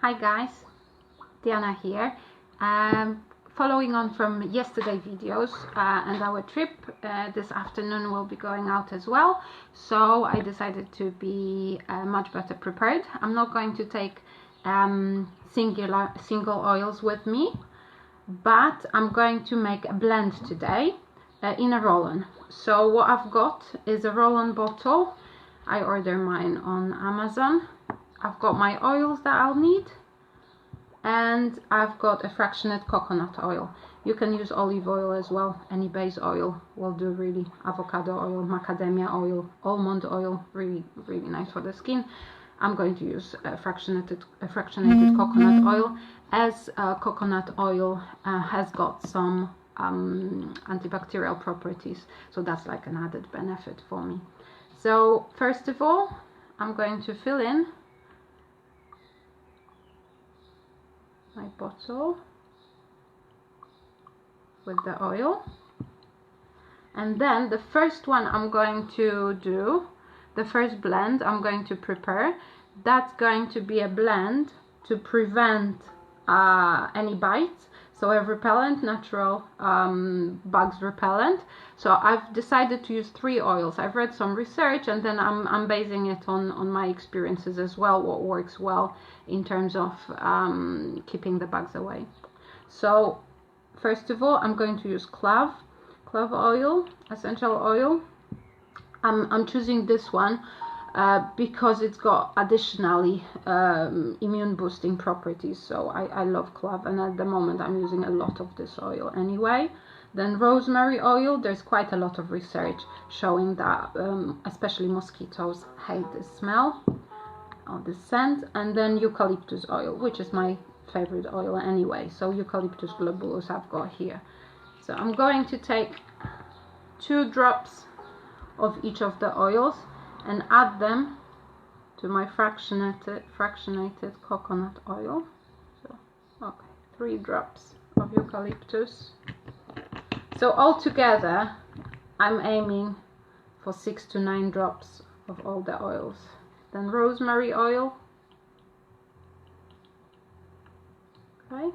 Hi guys, Diana here. Following on from yesterday's videos and our trip, this afternoon we'll be going out as well. So I decided to be much better prepared. I'm not going to take single oils with me, but I'm going to make a blend today in a roll-on. So what I've got is a roll-on bottle. I ordered mine on Amazon. I've got my oils that I'll need, and I've got a fractionated coconut oil. You can use olive oil as well, any base oil will do really. Avocado oil, macadamia oil, almond oil, really nice for the skin. I'm going to use a fractionated coconut oil, as coconut oil has got some antibacterial properties, so that's like an added benefit for me. So first of all, I'm going to fill in my bottle with the oil, and then the first one I'm going to do, the first blend I'm going to prepare, that's going to be a blend to prevent any bites, so a repellent, natural bugs repellent. So I've decided to use 3 oils. I've read some research, and then I'm basing it on my experiences as well, what works well in terms of keeping the bugs away. So first of all, I'm going to use clove oil, essential oil. I'm choosing this one because it's got additionally immune boosting properties, so I love clove, and at the moment I'm using a lot of this oil anyway. Then rosemary oil, there's quite a lot of research showing that especially mosquitoes hate the smell or the scent. And then eucalyptus oil, which is my favorite oil anyway, so eucalyptus globulus I've got here. So I'm going to take 2 drops of each of the oils and add them to my fractionated coconut oil. So okay, 3 drops of eucalyptus. So altogether I'm aiming for 6 to 9 drops of all the oils. Then rosemary oil, okay,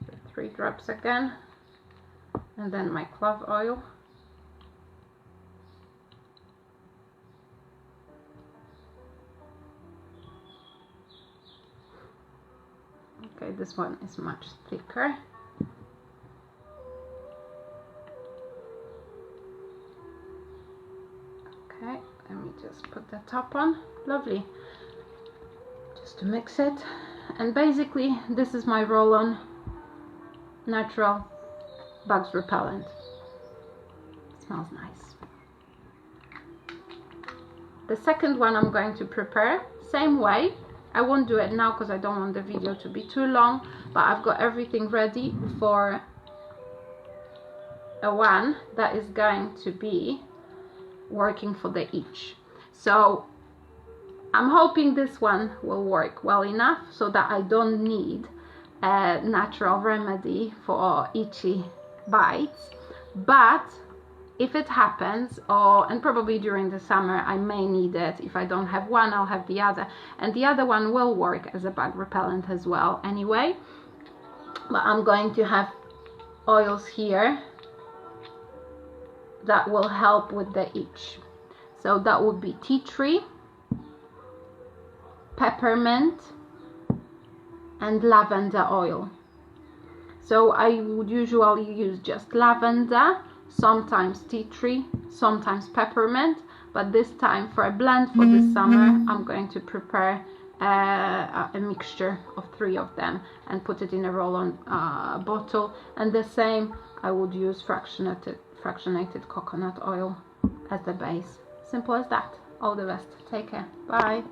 so 3 drops again, and then my clove oil. Okay, this one is much thicker. Okay, let me just put the top on. Lovely. Just to mix it. And basically, this is my roll-on natural bugs repellent. Smells nice. The second one I'm going to prepare, same way. I won't do it now because I don't want the video to be too long, but I've got everything ready for a one that is going to be working for the itch. So I'm hoping this one will work well enough so that I don't need a natural remedy for itchy bites. But if it happens, and probably during the summer I may need it, if I don't have one I'll have the other, and the other one will work as a bug repellent as well anyway. But I'm going to have oils here that will help with the itch. So that would be tea tree, peppermint, and lavender oil. So I would usually use just lavender, sometimes tea tree, sometimes peppermint, but this time for a blend for this summer I'm going to prepare a mixture of 3 of them and put it in a roll-on bottle. And the same, I would use fractionated coconut oil as the base. Simple as that. All the best. Take care. Bye.